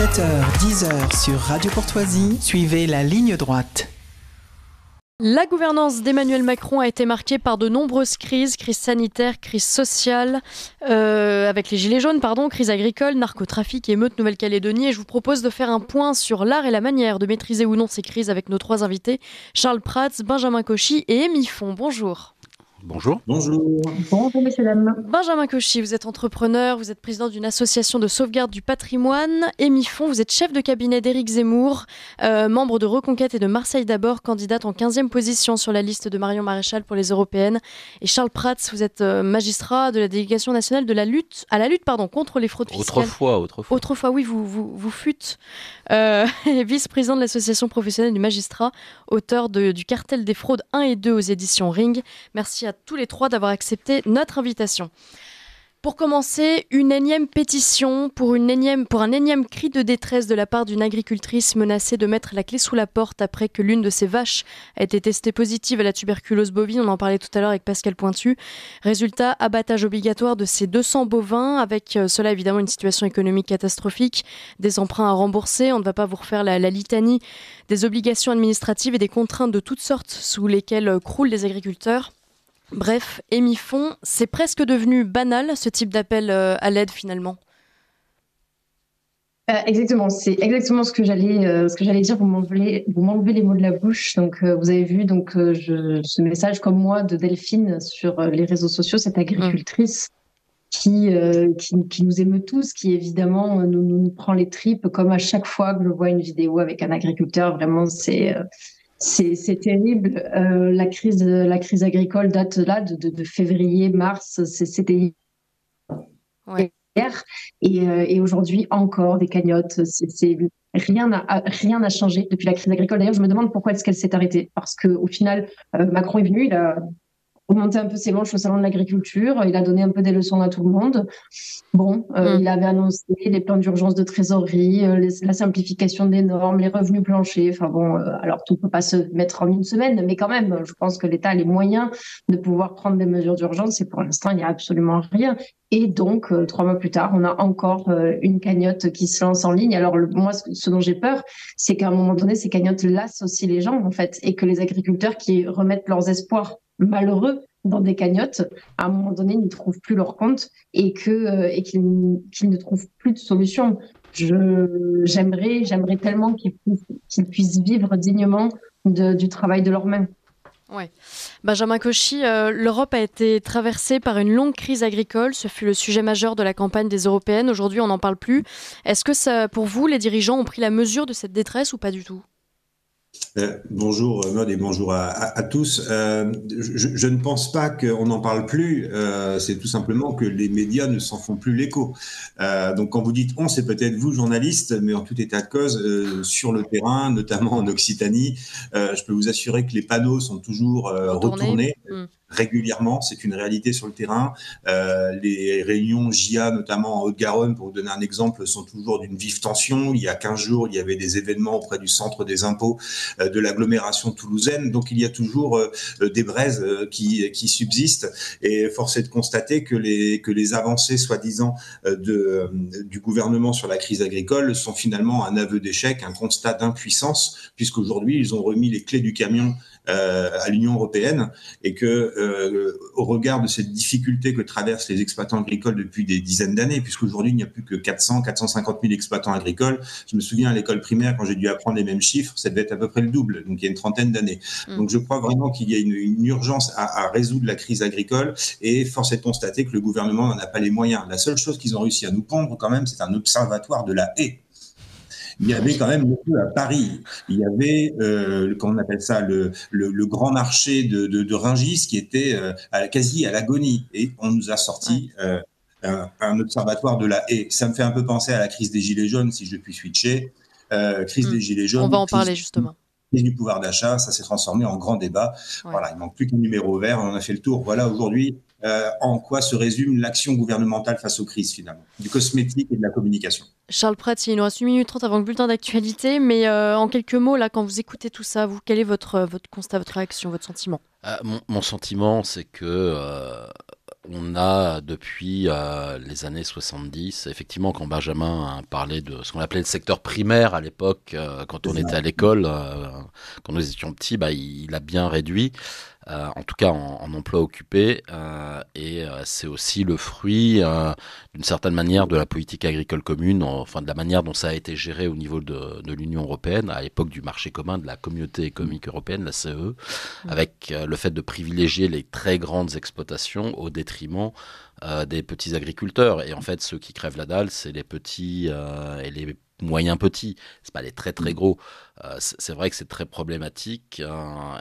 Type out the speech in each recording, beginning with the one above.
7h-10h sur Radio Courtoisie, suivez la ligne droite. La gouvernance d'Emmanuel Macron a été marquée par de nombreuses crises sanitaires, crise sociale, avec les gilets jaunes, crise agricole, narcotrafic et émeutes Nouvelle-Calédonie. Et je vous propose de faire un point sur l'art et la manière de maîtriser ou non ces crises avec nos trois invités, Charles Prats, Benjamin Cauchy et Émy Font. Bonjour. Bonjour. Bonjour. Bonjour, messieurs, dames. Benjamin Cauchy, vous êtes entrepreneur, vous êtes président d'une association de sauvegarde du patrimoine. Émy Font, vous êtes chef de cabinet d'Éric Zemmour, membre de Reconquête et de Marseille d'abord, candidate en 15e position sur la liste de Marion Maréchal pour les européennes. Et Charles Prats, vous êtes magistrat de la délégation nationale de la lutte contre les fraudes fiscales. Autrefois, oui, vous fûtes vice-président de l'association professionnelle du magistrat, auteur du cartel des fraudes 1 et 2 aux éditions Ring. Merci à tous les trois d'avoir accepté notre invitation. Pour commencer, une énième pétition pour un énième cri de détresse de la part d'une agricultrice menacée de mettre la clé sous la porte après que l'une de ses vaches a été testée positive à la tuberculose bovine. On en parlait tout à l'heure avec Pascal Pointu. Résultat, abattage obligatoire de ces 200 bovins, avec cela évidemment une situation économique catastrophique, des emprunts à rembourser. On ne va pas vous refaire la litanie des obligations administratives et des contraintes de toutes sortes sous lesquelles croulent les agriculteurs. Bref, Émy Font, c'est presque devenu banal ce type d'appel à l'aide finalement. Exactement, c'est exactement ce que j'allais dire. Vous m'enlevez les mots de la bouche. Donc, vous avez vu ce message comme moi de Delphine sur les réseaux sociaux, cette agricultrice qui nous émeut tous, qui évidemment nous prend les tripes, comme à chaque fois que je vois une vidéo avec un agriculteur. Vraiment, c'est terrible. La crise agricole date là de février, mars. C'était hier. Et aujourd'hui encore des cagnottes. Rien n'a changé depuis la crise agricole. D'ailleurs, je me demande pourquoi est-ce qu'elle s'est arrêtée. Parce qu'au final, Macron est venu, il a remonté un peu ses manches au salon de l'agriculture, il a donné un peu des leçons à tout le monde. Il avait annoncé les plans d'urgence de trésorerie, la simplification des normes, les revenus planchers. Alors tout ne peut pas se mettre en une semaine, mais quand même, je pense que l'État a les moyens de pouvoir prendre des mesures d'urgence et pour l'instant, il n'y a absolument rien. Et donc, 3 mois plus tard, on a encore une cagnotte qui se lance en ligne. Alors, moi, ce dont j'ai peur, c'est qu'à un moment donné, ces cagnottes lassent aussi les gens, en fait, et que les agriculteurs qui remettent leurs espoirs malheureux dans des cagnottes, à un moment donné, n'y trouvent plus leur compte et qu'ils ne trouvent plus de solution. J'aimerais tellement qu'ils puissent vivre dignement du travail de leurs mains. Ouais. Benjamin Cauchy, l'Europe a été traversée par une longue crise agricole. Ce fut le sujet majeur de la campagne des européennes. Aujourd'hui, on n'en parle plus. Est-ce que pour vous, les dirigeants ont pris la mesure de cette détresse ou pas du tout ? Bonjour Maud et bonjour à tous. Je ne pense pas qu'on n'en parle plus, c'est tout simplement que les médias ne s'en font plus l'écho. Donc quand vous dites on, c'est peut-être vous journalistes, mais en tout état de cause, sur le terrain, notamment en Occitanie, je peux vous assurer que les panneaux sont toujours retournés. Régulièrement, c'est une réalité sur le terrain. Les réunions JA, notamment en Haute-Garonne, pour vous donner un exemple, sont toujours d'une vive tension. Il y a 15 jours, il y avait des événements auprès du centre des impôts de l'agglomération toulousaine. Donc, il y a toujours des braises qui subsistent. Et force est de constater que les avancées, soi-disant, du gouvernement sur la crise agricole sont finalement un aveu d'échec, un constat d'impuissance, puisqu'aujourd'hui, ils ont remis les clés du camion à l'Union européenne et que au regard de cette difficulté que traversent les exploitants agricoles depuis des dizaines d'années, puisqu'aujourd'hui il n'y a plus que 450 000 exploitants agricoles. Je me souviens à l'école primaire quand j'ai dû apprendre les mêmes chiffres, ça devait être à peu près le double, donc il y a une trentaine d'années. Donc je crois vraiment qu'il y a une urgence à résoudre la crise agricole et force est de constater que le gouvernement n'en a pas les moyens. La seule chose qu'ils ont réussi à nous pondre quand même, c'est un observatoire de la haie. Il y avait quand même beaucoup à Paris. Il y avait, comment on appelle ça, le grand marché de Rungis qui était quasi à l'agonie. Et on nous a sorti un observatoire de la haie. Ça me fait un peu penser à la crise des Gilets jaunes, si je puis switcher. Crise des Gilets jaunes. On va en parler justement. Crise du pouvoir d'achat, ça s'est transformé en grand débat. Ouais. Voilà, il manque plus qu'un numéro vert, on en a fait le tour. Voilà aujourd'hui en quoi se résume l'action gouvernementale face aux crises finalement, du cosmétique et de la communication. Charles Prats, il nous reste 1 minute 30 avant le bulletin d'actualité, mais en quelques mots, là, quand vous écoutez tout ça, quel est votre constat, votre réaction, votre sentiment ? Mon sentiment, c'est que On a depuis les années 70, effectivement, quand Benjamin parlait de ce qu'on appelait le secteur primaire à l'époque, quand on était à l'école, quand nous étions petits, il a bien réduit, en tout cas en emploi occupé, et c'est aussi le fruit, d'une certaine manière, de la politique agricole commune, enfin de la manière dont ça a été géré au niveau de l'Union européenne, à l'époque du marché commun, de la communauté économique européenne, la CE, avec le fait de privilégier les très grandes exploitations au détriment des petits agriculteurs. Et en fait, ceux qui crèvent la dalle, c'est les petits et les moyens petits, c'est pas les très très gros. C'est vrai que c'est très problématique,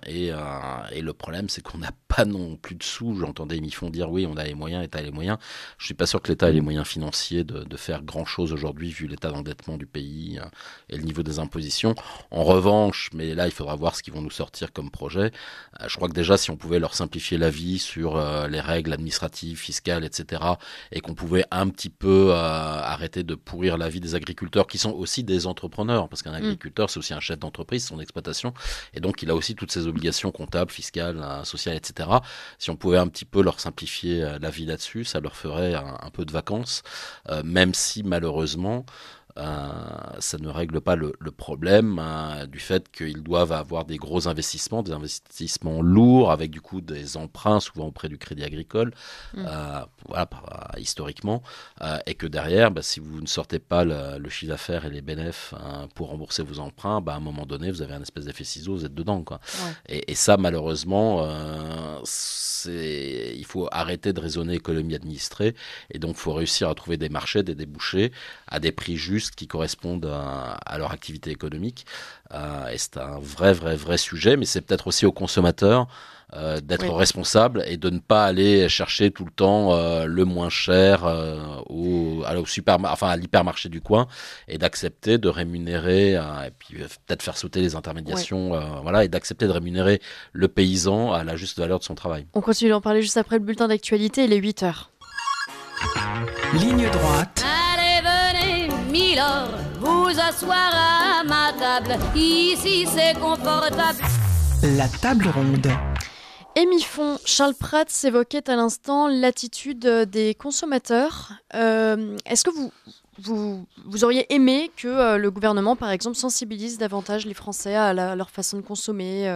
et le problème c'est qu'on n'a pas non plus de sous. J'entendais Émifon dire oui, on a les moyens, l'État a les moyens. Je suis pas sûr que l'État ait les moyens financiers de faire grand chose aujourd'hui vu l'état d'endettement du pays, et le niveau des impositions. En revanche, mais là il faudra voir ce qu'ils vont nous sortir comme projet. Je crois que déjà si on pouvait leur simplifier la vie sur les règles administratives, fiscales, etc., et qu'on pouvait un petit peu arrêter de pourrir la vie des agriculteurs qui sont aussi des entrepreneurs, parce qu'un agriculteur c'est aussi un chef d'entreprise, son exploitation, et donc il a aussi toutes ses obligations comptables, fiscales, sociales, etc. Si on pouvait un petit peu leur simplifier la vie là-dessus, ça leur ferait un peu de vacances, même si malheureusement ça ne règle pas le problème du fait qu'ils doivent avoir des gros investissements, des investissements lourds avec du coup des emprunts souvent auprès du Crédit Agricole, historiquement, et que derrière, si vous ne sortez pas le chiffre d'affaires et les bénéfices pour rembourser vos emprunts, à un moment donné, vous avez un espèce d'effet ciseau, vous êtes dedans, quoi. Ouais. Et ça, malheureusement, il faut arrêter de raisonner économie administrée, et donc il faut réussir à trouver des marchés, des débouchés à des prix justes qui correspondent à leur activité économique. Et c'est un vrai sujet, mais c'est peut-être aussi aux consommateurs d'être responsable et de ne pas aller chercher tout le temps le moins cher à l'hypermarché du coin, et d'accepter de rémunérer et puis peut-être faire sauter les intermédiations, et d'accepter de rémunérer le paysan à la juste valeur de son travail. On continue d'en parler juste après le bulletin d'actualité, il est 8h. Ligne droite. Allez, venez, Milord, vous asseoir à ma table. Ici, c'est confortable. La table ronde. Émifon, Charles Prats évoquait à l'instant l'attitude des consommateurs. Est-ce que vous auriez aimé que le gouvernement, par exemple, sensibilise davantage les Français à leur façon de consommer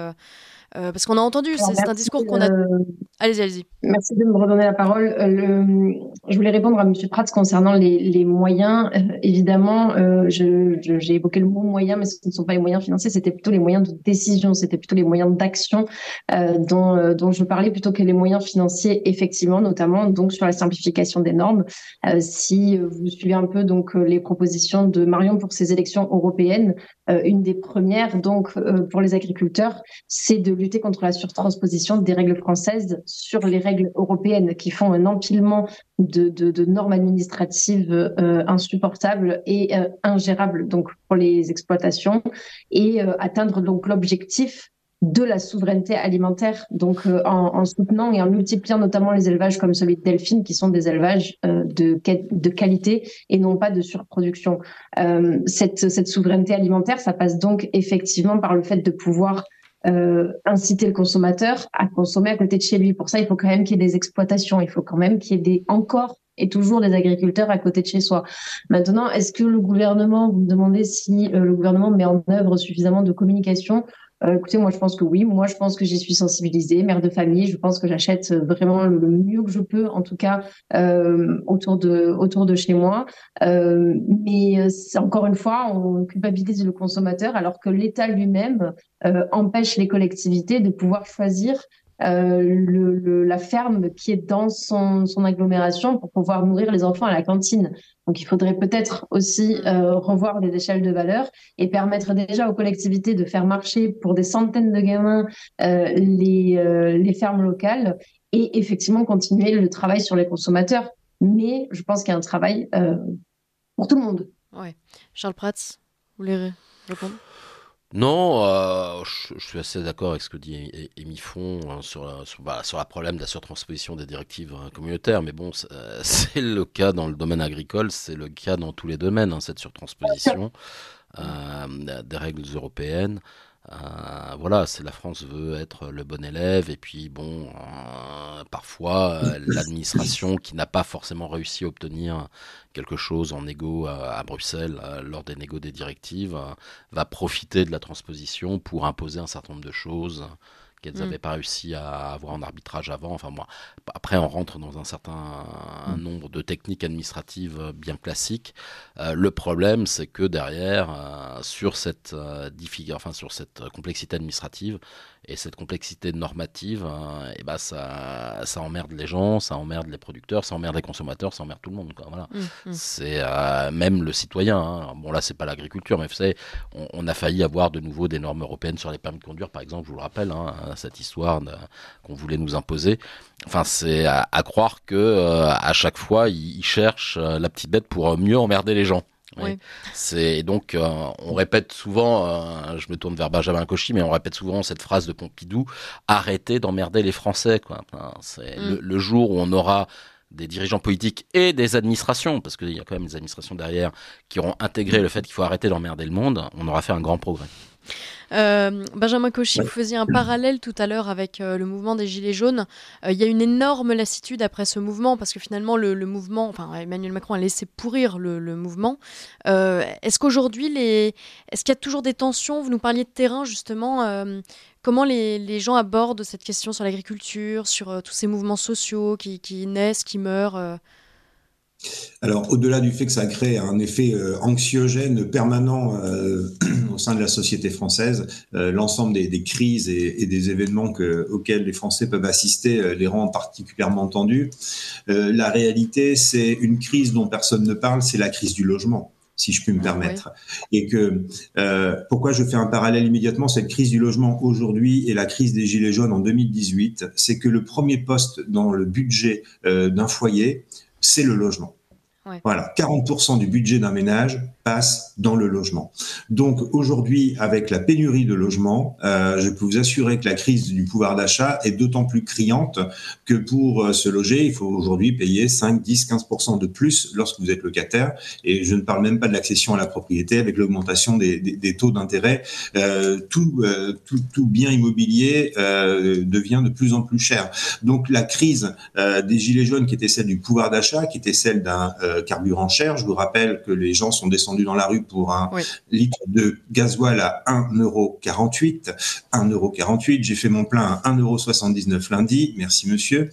parce qu'on a entendu, c'est un discours qu'on a... Allez-y. Merci de me redonner la parole. Je voulais répondre à M. Prats concernant les moyens. Évidemment, j'ai évoqué le mot moyens, mais ce ne sont pas les moyens financiers, c'était plutôt les moyens de décision, c'était plutôt les moyens d'action dont je parlais, plutôt que les moyens financiers, effectivement, notamment donc sur la simplification des normes. Si vous suivez un peu donc les propositions de Marion pour ces élections européennes, une des premières donc pour les agriculteurs, c'est de lutter contre la surtransposition des règles françaises sur les règles européennes qui font un empilement de normes administratives insupportables et ingérables donc pour les exploitations, et atteindre donc l'objectif de la souveraineté alimentaire, donc en soutenant et en multipliant notamment les élevages comme celui de Delphine, qui sont des élevages de qualité et non pas de surproduction. Cette souveraineté alimentaire, ça passe donc effectivement par le fait de pouvoir inciter le consommateur à consommer à côté de chez lui. Pour ça, il faut quand même qu'il y ait des exploitations, il faut quand même qu'il y ait encore et toujours des agriculteurs à côté de chez soi. Maintenant, est-ce que le gouvernement, vous me demandez si le gouvernement met en œuvre suffisamment de communication? Écoutez, moi je pense que oui, moi je pense que j'y suis sensibilisée, mère de famille, je pense que j'achète vraiment le mieux que je peux, en tout cas autour de chez moi. Mais c'est, encore une fois, on culpabilise le consommateur alors que l'État lui-même empêche les collectivités de pouvoir choisir la ferme qui est dans son agglomération pour pouvoir nourrir les enfants à la cantine. Donc il faudrait peut-être aussi revoir les échelles de valeur et permettre déjà aux collectivités de faire marcher pour des centaines de gamins les fermes locales, et effectivement continuer le travail sur les consommateurs. Mais je pense qu'il y a un travail pour tout le monde. Ouais. Charles Prats, vous voulez répondre ? Non, je suis assez d'accord avec ce que dit Émifon sur le problème de la surtransposition des directives communautaires, mais bon, c'est le cas dans le domaine agricole, c'est le cas dans tous les domaines, cette surtransposition des règles européennes. Voilà, c'est la France veut être le bon élève et puis bon, parfois l'administration qui n'a pas forcément réussi à obtenir quelque chose en négo à Bruxelles lors des négos des directives va profiter de la transposition pour imposer un certain nombre de choses qu'elles n'avaient pas réussi à avoir en arbitrage avant. Enfin, moi, après, on rentre dans un certain nombre de techniques administratives bien classiques. Le problème, c'est que derrière, sur cette sur cette complexité administrative et cette complexité normative, et ben ça emmerde les gens, ça emmerde les producteurs, ça emmerde les consommateurs, ça emmerde tout le monde, quoi. Voilà. C'est même le citoyen. Hein. Bon, là, c'est pas l'agriculture, mais vous savez, on a failli avoir de nouveau des normes européennes sur les permis de conduire, par exemple, je vous le rappelle, hein, cette histoire qu'on voulait nous imposer. Enfin, c'est à croire que à chaque fois, ils cherchent la petite bête pour mieux emmerder les gens. Oui. C'est donc on répète souvent, je me tourne vers Benjamin Cauchy, mais on répète souvent cette phrase de Pompidou: arrêtez d'emmerder les Français, quoi. Enfin, c'est le jour où on aura des dirigeants politiques et des administrations, parce qu'il y a quand même des administrations derrière qui auront intégré le fait qu'il faut arrêter d'emmerder le monde, on aura fait un grand progrès. Benjamin Cauchy, vous faisiez un parallèle tout à l'heure avec le mouvement des Gilets jaunes. Il y a une énorme lassitude après ce mouvement, parce que finalement le mouvement, enfin Emmanuel Macron a laissé pourrir le mouvement. Est-ce qu'aujourd'hui, est-ce qu'il y a toujours des tensions? Vous nous parliez de terrain justement. Comment les gens abordent cette question sur l'agriculture, sur tous ces mouvements sociaux qui naissent, qui meurent Alors, au-delà du fait que ça crée un effet anxiogène permanent au sein de la société française, l'ensemble des crises et des événements auxquels les Français peuvent assister les rend particulièrement tendus. La réalité, c'est une crise dont personne ne parle, c'est la crise du logement, si je puis me permettre. Oui. Et que pourquoi je fais un parallèle immédiatement, cette crise du logement aujourd'hui et la crise des Gilets jaunes en 2018, c'est que le premier poste dans le budget d'un foyer, c'est le logement. Ouais. Voilà, 40% du budget d'un ménage passe dans le logement. Donc aujourd'hui, avec la pénurie de logements, je peux vous assurer que la crise du pouvoir d'achat est d'autant plus criante que pour se loger, il faut aujourd'hui payer 5, 10, 15% de plus lorsque vous êtes locataire. Et je ne parle même pas de l'accession à la propriété avec l'augmentation des taux d'intérêt. Tout bien immobilier devient de plus en plus cher. Donc la crise des Gilets jaunes, qui était celle du pouvoir d'achat, qui était celle d'un carburant cher. Je vous rappelle que les gens sont descendus dans la rue pour un litre de gasoil à 1,48 €. 1,48 €. J'ai fait mon plein à 1,79 € lundi. Merci, monsieur.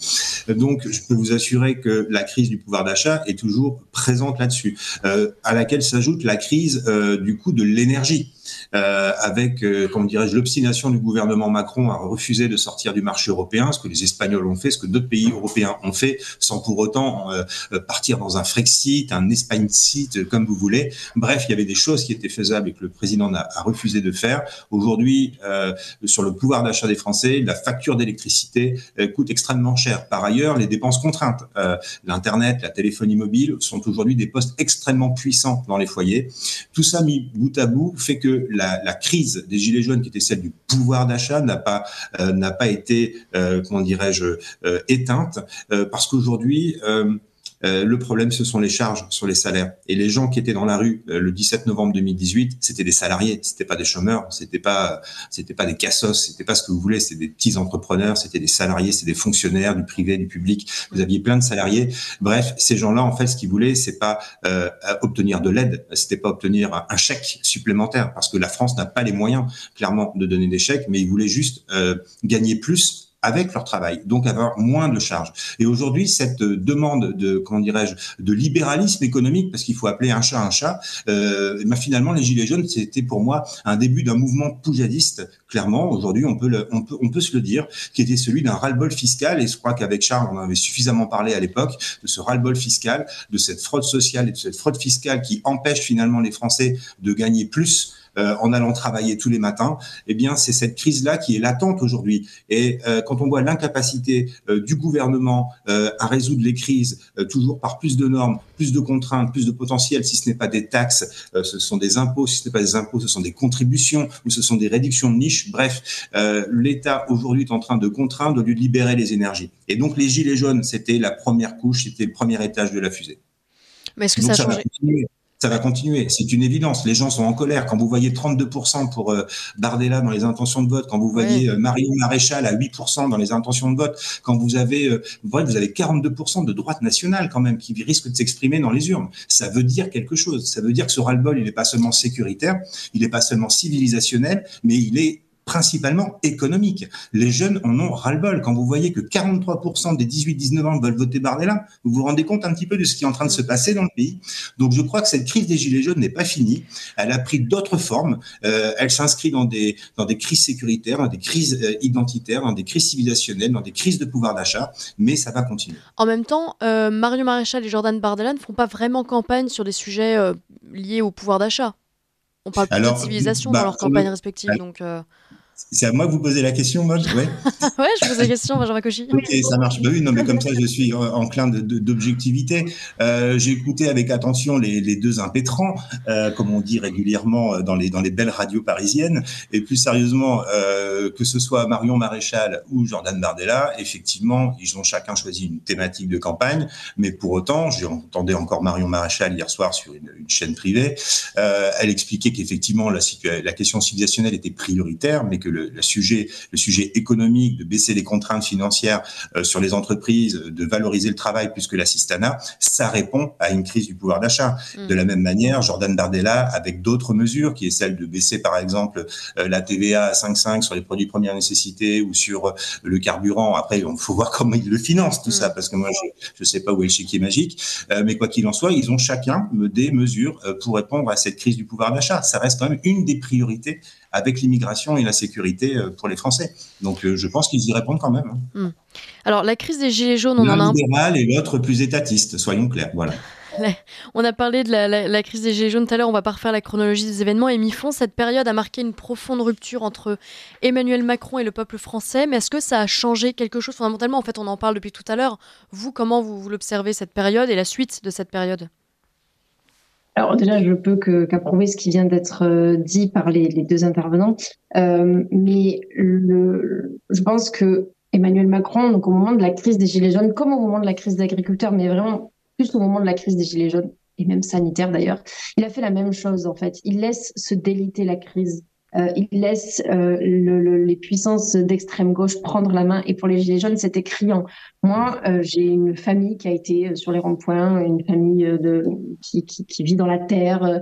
Donc, je peux vous assurer que la crise du pouvoir d'achat est toujours présente là-dessus, à laquelle s'ajoute la crise du coût de l'énergie. Avec, comment dirais-je, l'obstination du gouvernement Macron à refuser de sortir du marché européen, ce que les Espagnols ont fait, ce que d'autres pays européens ont fait, sans pour autant partir dans un Frexit, un Espagne-site, comme vous voulez. Bref, il y avait des choses qui étaient faisables et que le président a refusé de faire. Aujourd'hui, sur le pouvoir d'achat des Français, la facture d'électricité coûte extrêmement cher. Par ailleurs, les dépenses contraintes, l'Internet, la téléphonie mobile sont aujourd'hui des postes extrêmement puissants dans les foyers. Tout ça mis bout à bout fait que la crise des Gilets jaunes, qui était celle du pouvoir d'achat, n'a pas été, comment dirais-je, éteinte, parce qu'aujourd'hui, le problème, ce sont les charges sur les salaires. Et les gens qui étaient dans la rue le 17 novembre 2018, c'était des salariés, c'était pas des chômeurs, c'était pas des cassos, c'était pas ce que vous voulez, c'était des petits entrepreneurs, c'était des salariés, c'était des fonctionnaires du privé, du public. Vous aviez plein de salariés. Bref, ces gens-là, en fait, ce qu'ils voulaient, c'est pas obtenir de l'aide, c'était pas obtenir un chèque supplémentaire, parce que la France n'a pas les moyens, clairement, de donner des chèques, mais ils voulaient juste gagner plus avec leur travail, donc avoir moins de charges. Et aujourd'hui, cette demande de, comment dirais-je, de libéralisme économique, parce qu'il faut appeler un chat, finalement, les Gilets jaunes, c'était pour moi un début d'un mouvement poujadiste, clairement. Aujourd'hui, on peut se le dire, qui était celui d'un ras-le-bol fiscal. Et je crois qu'avec Charles, on en avait suffisamment parlé à l'époque, de ce ras-le-bol fiscal, de cette fraude sociale et de cette fraude fiscale qui empêche finalement les Français de gagner plus en allant travailler tous les matins. Eh bien, c'est cette crise-là qui est latente aujourd'hui. Et quand on voit l'incapacité du gouvernement à résoudre les crises, toujours par plus de normes, plus de contraintes, plus de potentiel, si ce n'est pas des taxes, ce sont des impôts, si ce n'est pas des impôts, ce sont des contributions ou ce sont des réductions de niches. Bref, l'État aujourd'hui est en train de contraindre au lieu de libérer les énergies. Et donc, les Gilets jaunes, c'était la première couche, c'était le premier étage de la fusée. Mais est-ce que donc, ça a changé ? Ça va continuer, c'est une évidence. Les gens sont en colère. Quand vous voyez 32% pour Bardella dans les intentions de vote, quand vous voyez Marion Maréchal à 8% dans les intentions de vote, quand vous avez 42% de droite nationale quand même qui risque de s'exprimer dans les urnes. Ça veut dire quelque chose. Ça veut dire que ce ras-le-bol, il n'est pas seulement sécuritaire, il n'est pas seulement civilisationnel, mais il est principalement économique. Les jeunes en ont ras-le-bol. Quand vous voyez que 43% des 18-19 ans veulent voter Bardella, vous vous rendez compte un petit peu de ce qui est en train de se passer dans le pays. Donc je crois que cette crise des Gilets jaunes n'est pas finie. Elle a pris d'autres formes. Elle s'inscrit dans des crises sécuritaires, dans des crises identitaires, dans des crises civilisationnelles, dans des crises de pouvoir d'achat, mais ça va continuer. En même temps, Marion Maréchal et Jordan Bardella ne font pas vraiment campagne sur des sujets liés au pouvoir d'achat. On parle plutôt de civilisation dans leurs campagnes respectives. Donc, c'est à moi que vous posez la question, Maud? Ouais. Ouais, je pose la question, Benjamin Cauchy. Ok, ça marche. Bah oui, non, mais comme ça, je suis enclin d'objectivité. J'ai écouté avec attention les deux impétrants, comme on dit régulièrement dans les belles radios parisiennes. Et plus sérieusement, que ce soit Marion Maréchal ou Jordan Bardella, effectivement, ils ont chacun choisi une thématique de campagne. Mais pour autant, j'entendais encore Marion Maréchal hier soir sur une chaîne privée. Elle expliquait qu'effectivement, la question civilisationnelle était prioritaire, mais que le sujet économique, de baisser les contraintes financières sur les entreprises, de valoriser le travail plus que l'assistanat, ça répond à une crise du pouvoir d'achat. De la même manière, Jordan Bardella, avec d'autres mesures, qui est celle de baisser par exemple la TVA à 5,5 sur les produits de première nécessité ou sur le carburant. Après, il faut voir comment ils le financent tout ça, parce que moi, je sais pas où est le chéquier magique. Mais quoi qu'il en soit, ils ont chacun des mesures pour répondre à cette crise du pouvoir d'achat. Ça reste quand même une des priorités avec l'immigration et la sécurité pour les Français. Donc, je pense qu'ils y répondent quand même. Alors, la crise des Gilets jaunes, on en a l'un libéral et l'autre plus étatiste, soyons clairs, voilà. On a parlé de la crise des Gilets jaunes tout à l'heure, on va pas refaire la chronologie des événements. Et mi-fond, cette période a marqué une profonde rupture entre Emmanuel Macron et le peuple français. Mais est-ce que ça a changé quelque chose fondamentalement? En fait, on en parle depuis tout à l'heure. Vous, comment vous l'observez, cette période et la suite de cette période? Alors déjà, je peux qu'approuver ce qui vient d'être dit par les deux intervenants, mais je pense que Emmanuel Macron, donc au moment de la crise des Gilets jaunes, comme au moment de la crise des agriculteurs, mais vraiment plus au moment de la crise des Gilets jaunes, et même sanitaire d'ailleurs, il a fait la même chose en fait. Il laisse se déliter la crise. Il laisse les puissances d'extrême gauche prendre la main. Et pour les Gilets jaunes, c'était criant. Moi, j'ai une famille qui a été sur les ronds-points, une famille qui vit dans la terre.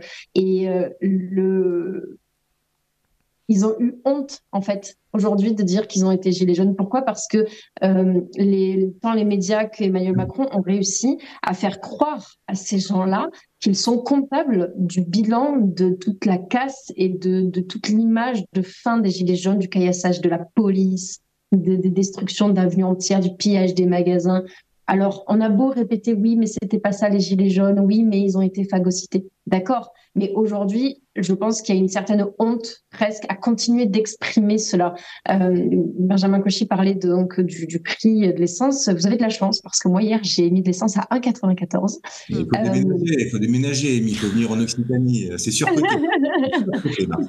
Ils ont eu honte, en fait, aujourd'hui, de dire qu'ils ont été Gilets jaunes. Pourquoi? Parce que tant les médias qu'Emmanuel Macron ont réussi à faire croire à ces gens-là qu'ils sont comptables du bilan de toute la casse et de toute l'image de fin des Gilets jaunes, du caillassage de la police, des destructions d'avenues entières, du pillage des magasins. Alors, on a beau répéter, oui, mais c'était pas ça les Gilets jaunes, oui, mais ils ont été phagocytés. D'accord. Mais aujourd'hui, je pense qu'il y a une certaine honte presque à continuer d'exprimer cela. Benjamin Cauchy parlait donc du prix de l'essence. Vous avez de la chance parce que moi, hier, j'ai mis de l'essence à 1,94. Il faut déménager, il faut venir en Occitanie. C'est sûr que...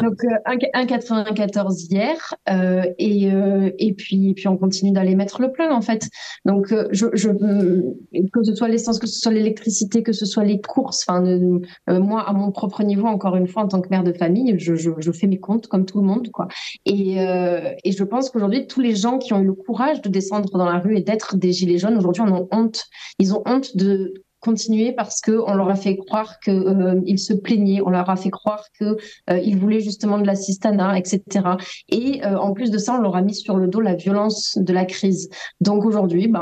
Donc, 1,94 hier. Et puis, on continue d'aller mettre le plein, en fait. Donc, que ce soit l'essence, que ce soit l'électricité, que ce soit les courses, moi, à mon propre niveau, encore une fois, en tant que mère de famille, je fais mes comptes comme tout le monde, quoi. Et je pense qu'aujourd'hui, tous les gens qui ont eu le courage de descendre dans la rue et d'être des Gilets jaunes, aujourd'hui, en ont honte. Ils ont honte de continuer parce qu'on leur a fait croire qu'ils se plaignaient, on leur a fait croire qu'ils voulaient justement de l'assistanat, etc. Et en plus de ça, on leur a mis sur le dos la violence de la crise. Donc aujourd'hui,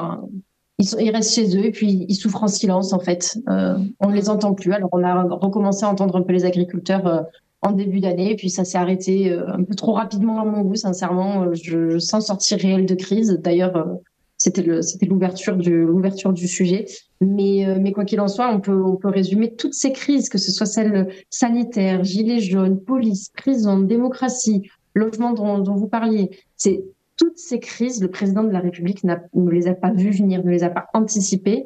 ils restent chez eux et puis ils souffrent en silence, en fait. On ne les entend plus. Alors, on a recommencé à entendre un peu les agriculteurs en début d'année, et puis ça s'est arrêté un peu trop rapidement à mon goût, sincèrement. Je sens sortir réel de crise. D'ailleurs, c'était l'ouverture du sujet. Mais quoi qu'il en soit, on peut résumer toutes ces crises, que ce soit celles sanitaires, gilets jaunes, police, prison, démocratie, logement dont vous parliez. Toutes ces crises, le président de la République ne les a pas vues venir, ne les a pas anticipées,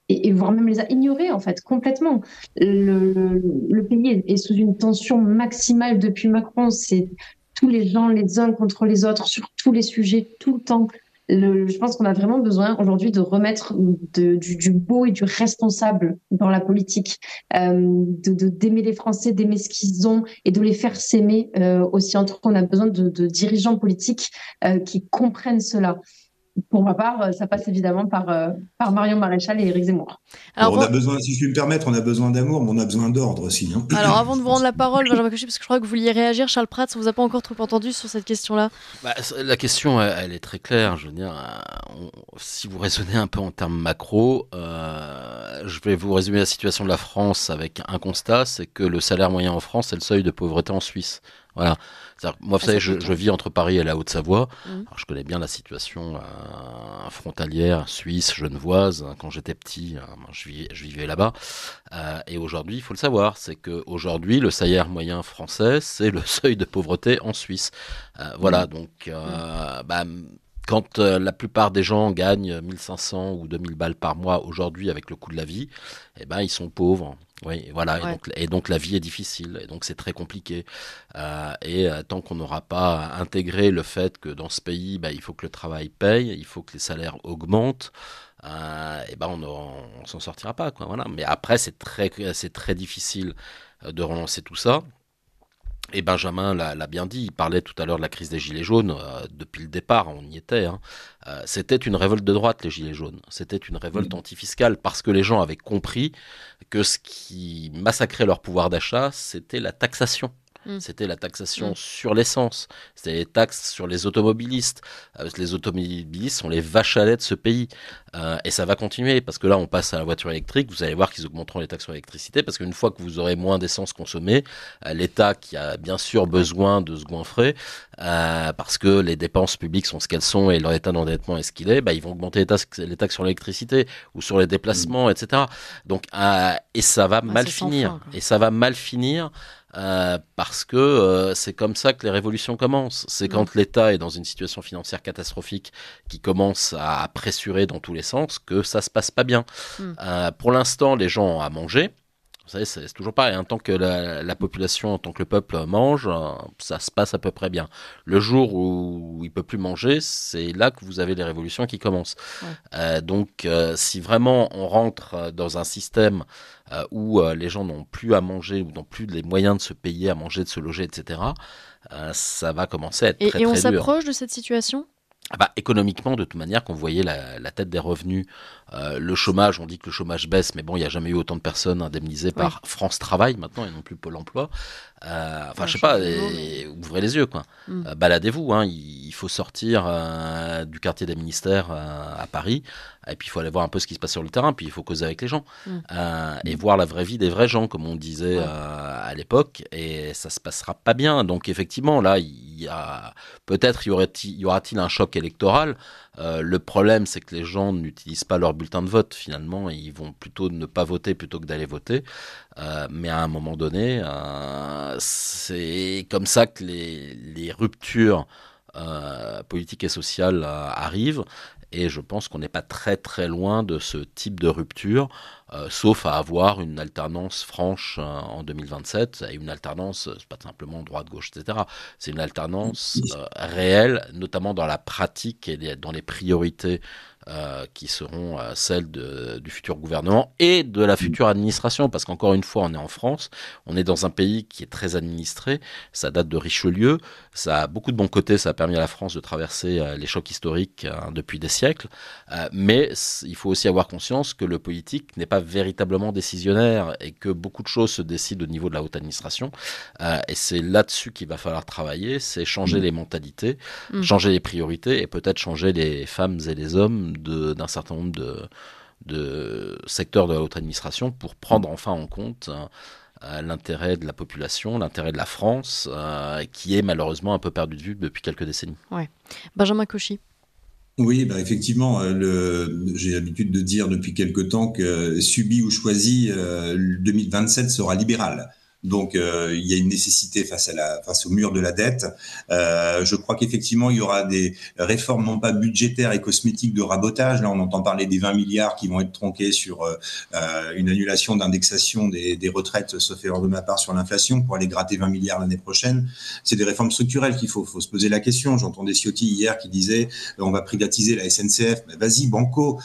et voire même les a ignorées, en fait, complètement. Le pays est sous une tension maximale depuis Macron. C'est tous les gens les uns contre les autres sur tous les sujets, tout le temps. Je pense qu'on a vraiment besoin aujourd'hui de remettre du beau et du responsable dans la politique, d'aimer les Français, d'aimer ce qu'ils ont et de les faire s'aimer aussi entre eux. On a besoin de dirigeants politiques qui comprennent cela. Pour ma part, ça passe évidemment par Marion Maréchal et Éric Zemmour. Alors, on a besoin, si je puis me permettre, on a besoin d'amour, mais on a besoin d'ordre aussi. Hein. Alors, avant de vous rendre la parole, Benjamin Cauchy, parce que je crois que vous vouliez réagir, Charles Prats, on vous a pas encore trop entendu sur cette question-là. La question, elle est très claire. Je veux dire, si vous raisonnez un peu en termes macro, je vais vous résumer la situation de la France avec un constat, c'est que le salaire moyen en France, c'est le seuil de pauvreté en Suisse. Voilà. Moi, vous savez, je vis entre Paris et la Haute-Savoie. Alors, je connais bien la situation frontalière suisse, genevoise. Quand j'étais petit, je vivais là-bas. Et aujourd'hui, il faut le savoir, c'est qu'aujourd'hui, le salaire moyen français, c'est le seuil de pauvreté en Suisse. Voilà, donc... quand la plupart des gens gagnent 1500 ou 2000 balles par mois aujourd'hui avec le coût de la vie, eh ben, ils sont pauvres. Oui, voilà. Ouais. Et donc la vie est difficile, et donc c'est très compliqué. Tant qu'on n'aura pas intégré le fait que dans ce pays, il faut que le travail paye, il faut que les salaires augmentent, on s'en sortira pas, quoi. Voilà. Mais après, c'est très difficile de relancer tout ça. Et Benjamin l'a bien dit, il parlait tout à l'heure de la crise des Gilets jaunes, depuis le départ, on y était. C'était une révolte de droite, les Gilets jaunes. C'était une révolte antifiscale, parce que les gens avaient compris que ce qui massacrait leur pouvoir d'achat, c'était la taxation. C'était la taxation sur l'essence, c'était les taxes sur les automobilistes. Les automobilistes sont les vaches à lait de ce pays. Et ça va continuer, parce que là, on passe à la voiture électrique. Vous allez voir qu'ils augmenteront les taxes sur l'électricité, parce qu'une fois que vous aurez moins d'essence consommée, l'État, qui a bien sûr besoin de se goinfrer, parce que les dépenses publiques sont ce qu'elles sont et leur état d'endettement est ce qu'il est, ils vont augmenter les taxes sur l'électricité ou sur les déplacements, etc. Donc, et ça va mal finir. Et ça va mal finir. Parce que c'est comme ça que les révolutions commencent. C'est quand l'État est dans une situation financière catastrophique, qui commence à pressurer dans tous les sens, que ça se passe pas bien. Pour l'instant, les gens ont à manger. Vous savez, c'est toujours pareil. Tant que la population, tant que le peuple mange, ça se passe à peu près bien. Le jour où il peut plus manger, c'est là que vous avez les révolutions qui commencent. Donc, si vraiment on rentre dans un système où les gens n'ont plus à manger, ou n'ont plus les moyens de se payer à manger, de se loger, etc., ça va commencer à être très, très dur. Et on s'approche de cette situation ? Économiquement, de toute manière, quand vous voyez la tête des revenus, le chômage, on dit que le chômage baisse, mais bon, il n'y a jamais eu autant de personnes indemnisées par France Travail maintenant, et non plus Pôle emploi. Je sais pas, ouvrez les yeux, quoi. Baladez-vous, il faut sortir du quartier des ministères à Paris, et puis il faut aller voir un peu ce qui se passe sur le terrain, puis il faut causer avec les gens, et voir la vraie vie des vrais gens, comme on disait à l'époque, et ça se passera pas bien. Donc effectivement, là, peut-être y aura-t-il un choc électoral. Le problème, c'est que les gens n'utilisent pas leur bulletin de vote, finalement, et ils vont plutôt ne pas voter plutôt que d'aller voter. Mais à un moment donné, c'est comme ça que les ruptures politiques et sociales arrivent. Et je pense qu'on n'est pas très très loin de ce type de rupture, sauf à avoir une alternance franche en 2027, et une alternance, c'est pas simplement droite-gauche, etc. C'est une alternance réelle, notamment dans la pratique et dans les priorités qui seront celles du futur gouvernement et de la future administration, parce qu'encore une fois, on est en France, on est dans un pays qui est très administré, ça date de Richelieu, ça a beaucoup de bons côtés, ça a permis à la France de traverser les chocs historiques depuis des siècles, mais il faut aussi avoir conscience que le politique n'est pas véritablement décisionnaire, et que beaucoup de choses se décident au niveau de la haute administration, et c'est là-dessus qu'il va falloir travailler, c'est changer les mentalités, changer les priorités, et peut-être changer les femmes et les hommes d'un certain nombre de secteurs de la haute administration, pour prendre enfin en compte l'intérêt de la population, l'intérêt de la France, qui est malheureusement un peu perdu de vue depuis quelques décennies. Ouais. Benjamin Cauchy. Oui, effectivement, j'ai l'habitude de dire depuis quelque temps que subi ou choisi, 2027 sera libéral. Donc, il y a une nécessité face au mur de la dette. Je crois qu'effectivement, il y aura des réformes non pas budgétaires et cosmétiques de rabotage. Là, on entend parler des 20 milliards qui vont être tronqués sur une annulation d'indexation des retraites, sauf erreur de ma part, sur l'inflation pour aller gratter 20 milliards l'année prochaine. C'est des réformes structurelles qu'il faut se poser la question. J'entendais Ciotti hier qui disait on va privatiser la SNCF. Mais vas-y, banco,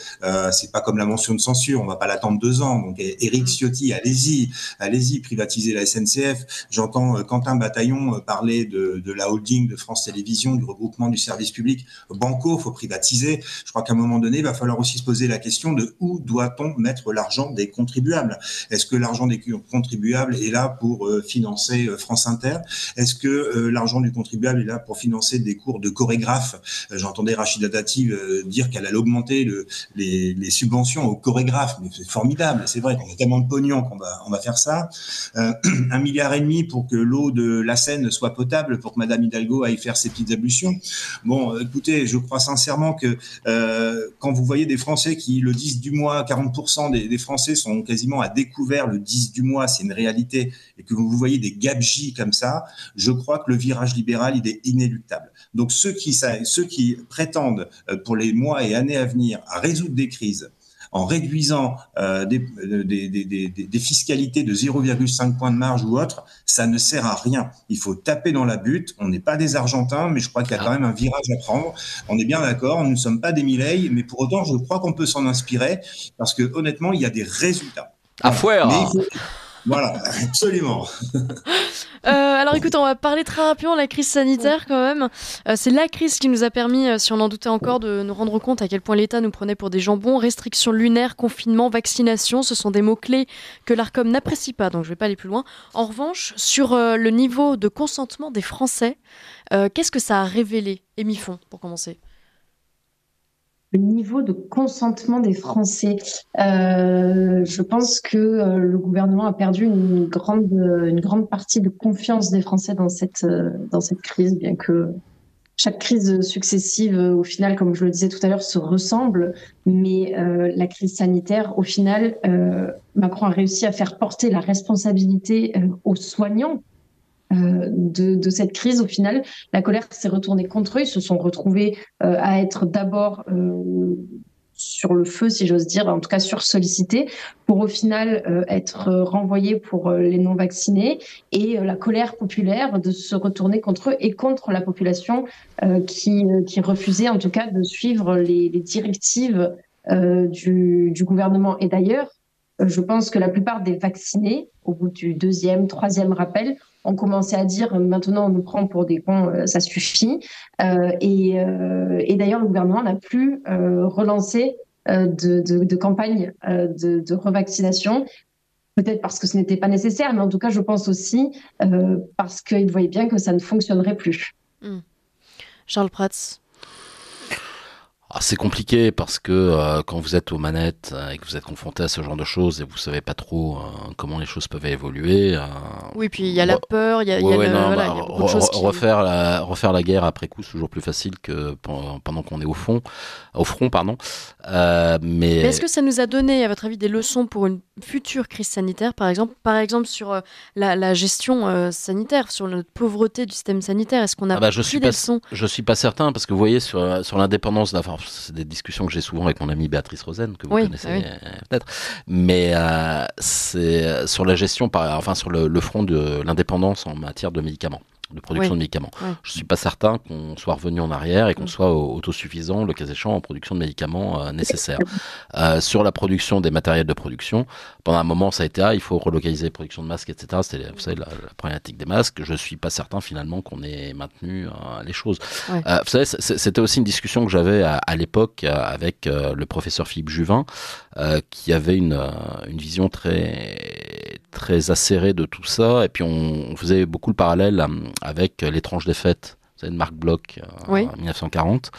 c'est pas comme la mention de censure, on va pas l'attendre 2 ans. Donc Éric Ciotti, allez-y, privatiser la SNCF. J'entends Quentin Bataillon parler de la holding de France Télévisions, du regroupement du service public. Banco, faut privatiser. Je crois qu'à un moment donné, il va falloir aussi se poser la question de où doit-on mettre l'argent des contribuables. Est-ce que l'argent des contribuables est là pour financer France Inter? Est-ce que l'argent du contribuable est là pour financer des cours de chorégraphe? J'entendais Rachida Dati dire qu'elle allait augmenter les subventions aux chorégraphes. Mais c'est formidable, c'est vrai qu'on a tellement de pognon qu'on va faire ça. 1,5 milliard pour que l'eau de la Seine soit potable, pour que Madame Hidalgo aille faire ses petites ablutions. Bon, écoutez, je crois sincèrement que quand vous voyez des Français qui, le 10 du mois, 40% des Français sont quasiment à découvert le 10 du mois, c'est une réalité, et que vous voyez des gabegies comme ça, je crois que le virage libéral, il est inéluctable. Donc ceux qui prétendent pour les mois et années à venir à résoudre des crises en réduisant des fiscalités de 0,5 points de marge ou autre, ça ne sert à rien. Il faut taper dans la butte. On n'est pas des Argentins, mais je crois qu'il y a quand même un virage à prendre. On est bien d'accord, nous ne sommes pas des Milei, mais pour autant, je crois qu'on peut s'en inspirer parce que honnêtement, il y a des résultats. Voilà, absolument. Alors écoute, on va parler très rapidement de la crise sanitaire quand même. C'est la crise qui nous a permis, si on en doutait encore, de nous rendre compte à quel point l'État nous prenait pour des jambons. Restrictions lunaires, confinement, vaccination, ce sont des mots-clés que l'ARCOM n'apprécie pas, donc je ne vais pas aller plus loin. En revanche, sur le niveau de consentement des Français, qu'est-ce que ça a révélé, Émifon, pour commencer ? Le niveau de consentement des Français. Je pense que le gouvernement a perdu une grande partie de confiance des Français dans cette crise, bien que chaque crise successive, au final, comme je le disais tout à l'heure, se ressemble. Mais la crise sanitaire, au final, Macron a réussi à faire porter la responsabilité aux soignants de cette crise. Au final, la colère s'est retournée contre eux. Ils se sont retrouvés à être d'abord sur le feu, si j'ose dire, en tout cas sursollicités, pour au final être renvoyés pour les non-vaccinés, et la colère populaire de se retourner contre eux et contre la population qui refusait en tout cas de suivre les directives du gouvernement. Et d'ailleurs, je pense que la plupart des vaccinés, au bout du 2e, 3e rappel, ont commencé à dire maintenant on nous prend pour des cons, ça suffit. Et d'ailleurs, le gouvernement n'a plus relancé de campagne de revaccination. Peut-être parce que ce n'était pas nécessaire, mais en tout cas, je pense aussi parce qu'ils voyaient bien que ça ne fonctionnerait plus. Charles Prats. C'est compliqué parce que quand vous êtes aux manettes et que vous êtes confronté à ce genre de choses et vous savez pas trop comment les choses peuvent évoluer. Oui, puis il y a la peur, il y a beaucoup de choses qui... refaire la guerre après coup, c'est toujours plus facile que pendant qu'on est au front. Mais est-ce que ça nous a donné, à votre avis, des leçons pour une future crise sanitaire, par exemple sur la gestion sanitaire, sur notre pauvreté du système sanitaire? Est-ce qu'on a pris des leçons? Je suis pas certain parce que vous voyez sur l'indépendance de la c'est des discussions que j'ai souvent avec mon amie Béatrice Rosen, que vous connaissez peut-être. Mais c'est sur la gestion, sur le front de l'indépendance en matière de médicaments, de production de médicaments. Je suis pas certain qu'on soit revenu en arrière et qu'on soit autosuffisant, le cas échéant, en production de médicaments nécessaires. Sur la production des matériels de production, pendant un moment, ça a été il faut relocaliser la production de masques, etc. C'était, vous savez, la problématique des masques. Je suis pas certain finalement qu'on ait maintenu les choses. Vous savez, c'était aussi une discussion que j'avais à l'époque avec le professeur Philippe Juvin, qui avait une vision très très acérée de tout ça. Et puis on faisait beaucoup le parallèle avec l'étrange défaite, vous savez, de Marc Bloch en 1940,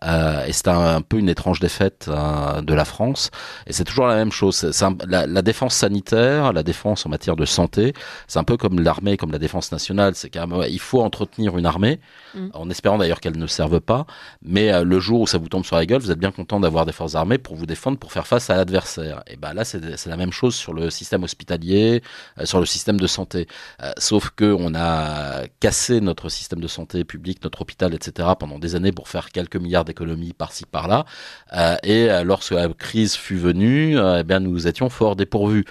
et c'est un peu une étrange défaite de la France. Et c'est toujours la même chose. La défense sanitaire, la défense en matière de santé, c'est un peu comme l'armée, comme la défense nationale. C'est qu'il faut entretenir une armée, en espérant d'ailleurs qu'elle ne serve pas. Mais le jour où ça vous tombe sur la gueule, vous êtes bien content d'avoir des forces armées pour vous défendre, pour faire face à l'adversaire. Et ben là, c'est la même chose sur le système hospitalier, sur le système de santé. Sauf que on a cassé notre système de santé public, notre hôpital, etc. pendant des années pour faire quelques milliards d'économies par-ci par-là. Et lorsque la crise fut venue, eh bien nous étions fort dépourvus.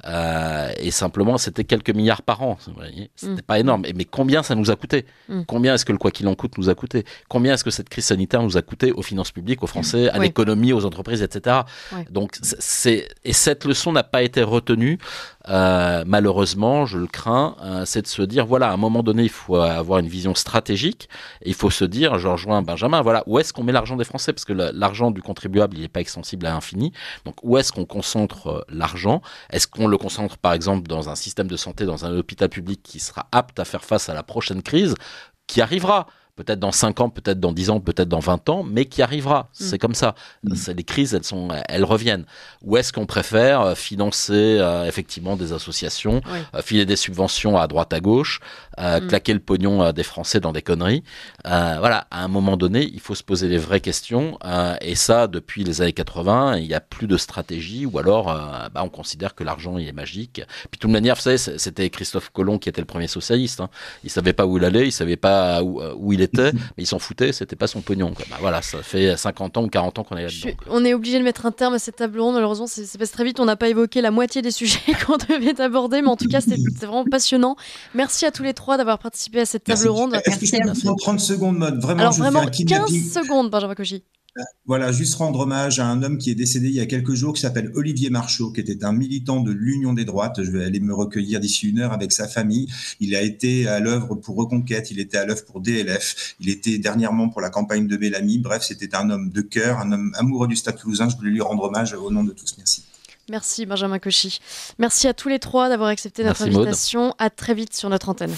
Et simplement, c'était quelques milliards par an. Vous voyez, c'était pas énorme. Mais combien ça nous a coûté ? Combien est-ce que le quoi qu'il en coûte nous a coûté ? Combien est-ce que cette crise sanitaire nous a coûté aux finances publiques, aux Français, à l'économie, aux entreprises, etc. Donc, et cette leçon n'a pas été retenue. Malheureusement, je le crains, c'est de se dire, voilà, à un moment donné, il faut avoir une vision stratégique, et il faut se dire, je rejoins Benjamin, voilà, où est-ce qu'on met l'argent des Français ? Parce que l'argent du contribuable, il n'est pas extensible à l'infini. Donc, où est-ce qu'on concentre l'argent ? Est-ce qu'on le concentre, par exemple, dans un système de santé, dans un hôpital public qui sera apte à faire face à la prochaine crise, qui arrivera ? Peut-être dans 5 ans, peut-être dans 10 ans, peut-être dans 20 ans, mais qui arrivera. C'est comme ça. Les crises, elles reviennent. Ou est-ce qu'on préfère financer effectivement des associations, filer des subventions à droite à gauche, claquer le pognon des Français dans des conneries. Voilà, à un moment donné, il faut se poser les vraies questions. Et ça, depuis les années 80, il n'y a plus de stratégie, ou alors on considère que l'argent il est magique. Puis de toute manière, vous savez, c'était Christophe Colomb qui était le premier socialiste. Il savait pas où il allait, il savait pas où il était, mais il s'en foutait, c'était pas son pognon. Voilà, ça fait 50 ans ou 40 ans qu'on est là-dedans. On est obligé de mettre un terme à cette table ronde. Malheureusement, c'est passé très vite. On n'a pas évoqué la moitié des sujets qu'on devait aborder, mais en tout cas, c'est vraiment passionnant. Merci à tous les trois d'avoir participé à cette table ronde. Est-ce que je peux prendre 30 secondes, Maud ? Vraiment, alors je vraiment, fais un kidnapping. 15 secondes, Benjamin Cauchy. Voilà, juste rendre hommage à un homme qui est décédé il y a quelques jours, qui s'appelle Olivier Marchot, qui était un militant de l'Union des droites. Je vais aller me recueillir d'ici 1 heure avec sa famille. Il a été à l'œuvre pour Reconquête, il était à l'œuvre pour DLF, il était dernièrement pour la campagne de Bellamy. Bref, c'était un homme de cœur, un homme amoureux du Stade Toulousain. Je voulais lui rendre hommage au nom de tous. Merci. Merci Benjamin Cauchy. Merci à tous les trois d'avoir accepté notre invitation. À très vite sur notre antenne.